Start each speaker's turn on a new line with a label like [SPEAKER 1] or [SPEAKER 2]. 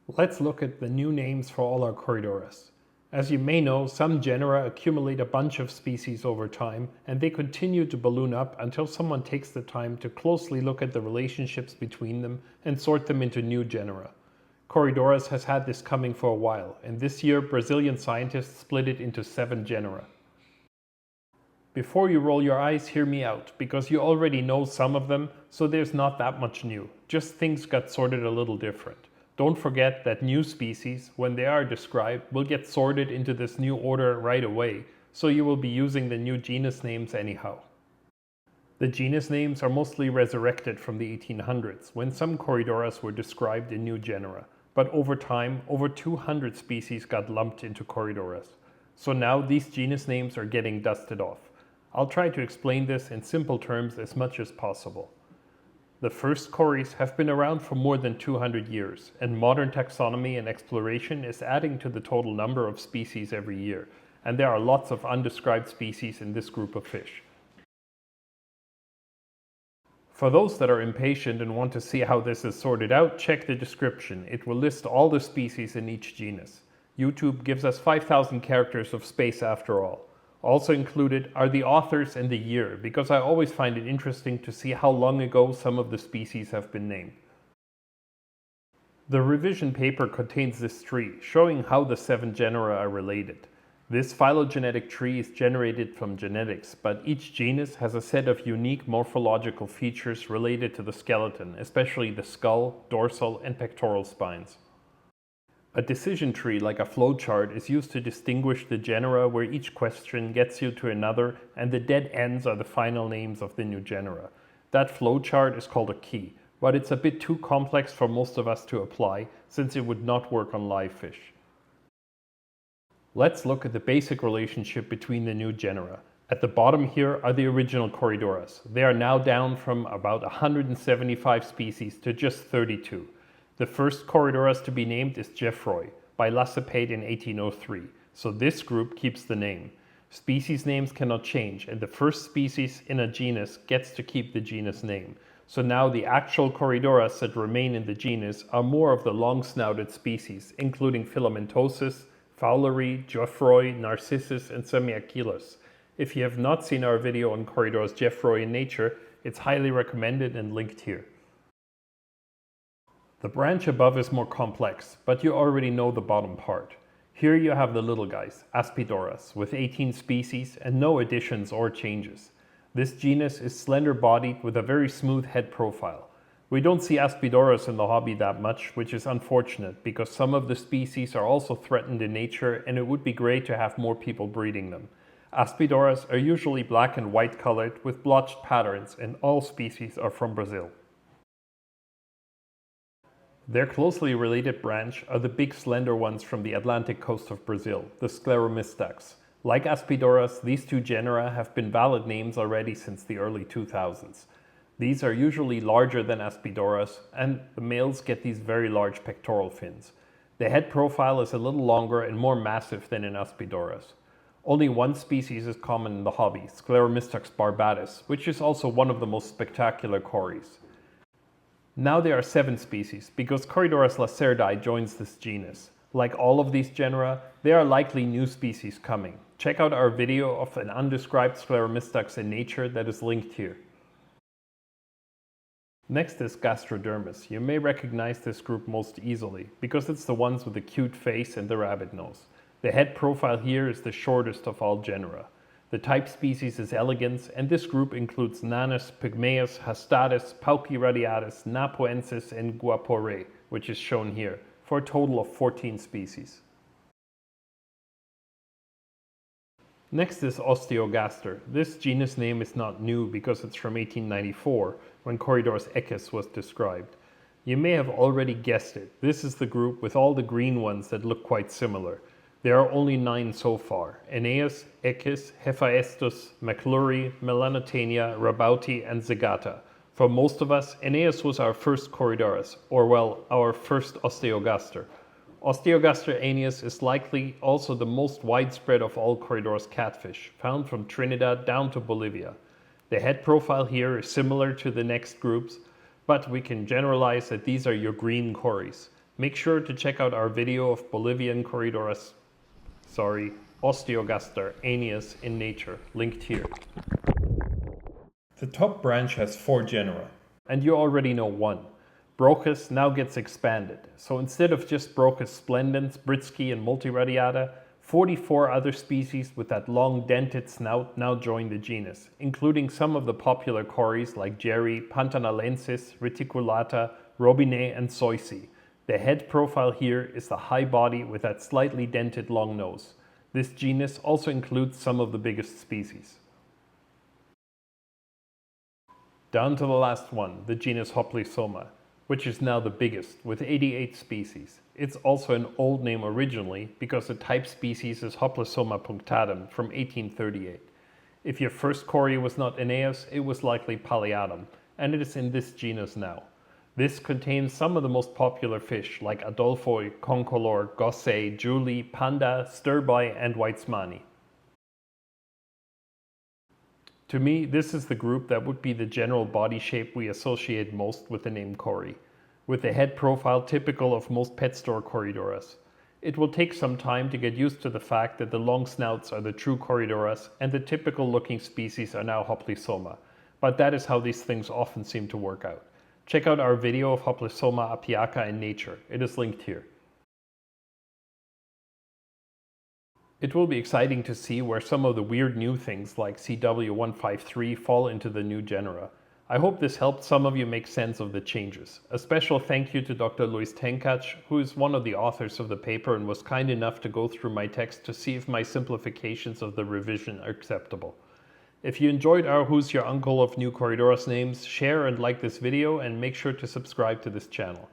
[SPEAKER 1] Let's look at the new names for all our Corydoras. As you may know, some genera accumulate a bunch of species over time, and they continue to balloon up until someone takes the time to closely look at the relationships between them and sort them into new genera. Corydoras has had this coming for a while, and this year Brazilian scientists split it into 7 genera. Before you roll your eyes, hear me out, because you already know some of them, so there's not that much new. Just things got sorted a little different. Don't forget that new species, when they are described, will get sorted into this new order right away, so you will be using the new genus names anyhow. The genus names are mostly resurrected from the 1800s, when some Corydoras were described in new genera, but over time, over 200 species got lumped into Corydoras. So now these genus names are getting dusted off. I'll try to explain this in simple terms as much as possible. The first Corys have been around for more than 200 years, and modern taxonomy and exploration is adding to the total number of species every year, and there are lots of undescribed species in this group of fish. For those that are impatient and want to see how this is sorted out, check the description. It will list all the species in each genus. YouTube gives us 5,000 characters of space after all. Also included are the authors and the year, because I always find it interesting to see how long ago some of the species have been named. The revision paper contains this tree, showing how the 7 genera are related. This phylogenetic tree is generated from genetics, but each genus has a set of unique morphological features related to the skeleton, especially the skull, dorsal, and pectoral spines. A decision tree, like a flowchart, is used to distinguish the genera where each question gets you to another, and the dead ends are the final names of the new genera. That flowchart is called a key, but it's a bit too complex for most of us to apply, since it would not work on live fish. Let's look at the basic relationship between the new genera. At the bottom here are the original Corydoras. They are now down from about 175 species to just 32. The first Corydoras to be named is Geoffroy, by Lacepede in 1803, so this group keeps the name. Species names cannot change, and the first species in a genus gets to keep the genus name. So now the actual Corydoras that remain in the genus are more of the long-snouted species, including Filamentosus, Fowleri, Geoffroy, Narcissus, and Semiachilus. If you have not seen our video on Corydoras Geoffroy in nature, it's highly recommended and linked here. The branch above is more complex, but you already know the bottom part. Here you have the little guys, Aspidoras, with 18 species and no additions or changes. This genus is slender-bodied with a very smooth head profile. We don't see Aspidoras in the hobby that much, which is unfortunate because some of the species are also threatened in nature and it would be great to have more people breeding them. Aspidoras are usually black and white colored with blotched patterns, and all species are from Brazil. Their closely related branch are the big slender ones from the Atlantic coast of Brazil, the Scleromystax. Like Aspidoras, these 2 genera have been valid names already since the early 2000s. These are usually larger than Aspidoras, and the males get these very large pectoral fins. The head profile is a little longer and more massive than in Aspidoras. Only one species is common in the hobby, Scleromystax barbatus, which is also one of the most spectacular Corys. Now there are 7 species, because Corydoras lacerdae joins this genus. Like all of these genera, there are likely new species coming. Check out our video of an undescribed Scleromystax in nature that is linked here. Next is Gastrodermus. You may recognize this group most easily, because it's the ones with the cute face and the rabbit nose. The head profile here is the shortest of all genera. The type species is elegans, and this group includes Nanus, Pygmaeus, hastatus, Pauci radiatus, Napoensis, and Guapore, which is shown here, for a total of 14 species. Next is Osteogaster. This genus name is not new because it's from 1894, when Corydoras equus was described. You may have already guessed it. This is the group with all the green ones that look quite similar. There are only 9 so far: Aeneus, Equus, Hephaestus, McClure, Melanotania, Rabauti, and Zygata. For most of us, Aeneus was our first Corydoras, or well, our first Osteogaster. Osteogaster aeneus is likely also the most widespread of all Corydoras catfish, found from Trinidad down to Bolivia. The head profile here is similar to the next groups, but we can generalize that these are your green Corys. Make sure to check out our video of Bolivian Osteogaster, aeneus in nature, linked here. The top branch has 4 genera, and you already know one. Brochis now gets expanded, so instead of just Brochis splendens, britsky and multiradiata, 44 other species with that long dented snout now join the genus, including some of the popular Corys like Jerry, Pantanalensis, Reticulata, Robinei and Soisi. The head profile here is the high body with that slightly dented long nose. This genus also includes some of the biggest species. Down to the last one, the genus Hoplisoma, which is now the biggest with 88 species. It's also an old name originally because the type species is Hoplisoma punctatum from 1838. If your first Cory was not aeneus, it was likely Palliatum, and it is in this genus now. This contains some of the most popular fish like Adolphoi, Concolor, Gossei, Julie, Panda, Sterbai and Weitzmani. To me, this is the group that would be the general body shape we associate most with the name Cory, with the head profile typical of most pet store Corydoras. It will take some time to get used to the fact that the long snouts are the true Corydoras and the typical looking species are now Hoplisoma, but that is how these things often seem to work out. Check out our video of Hoplisoma apiaca in nature, it is linked here. It will be exciting to see where some of the weird new things like CW153 fall into the new genera. I hope this helped some of you make sense of the changes. A special thank you to Dr. Luis Tenkach, who is one of the authors of the paper and was kind enough to go through my text to see if my simplifications of the revision are acceptable. If you enjoyed our Who's Your Uncle of New Corydoras names, share and like this video and make sure to subscribe to this channel.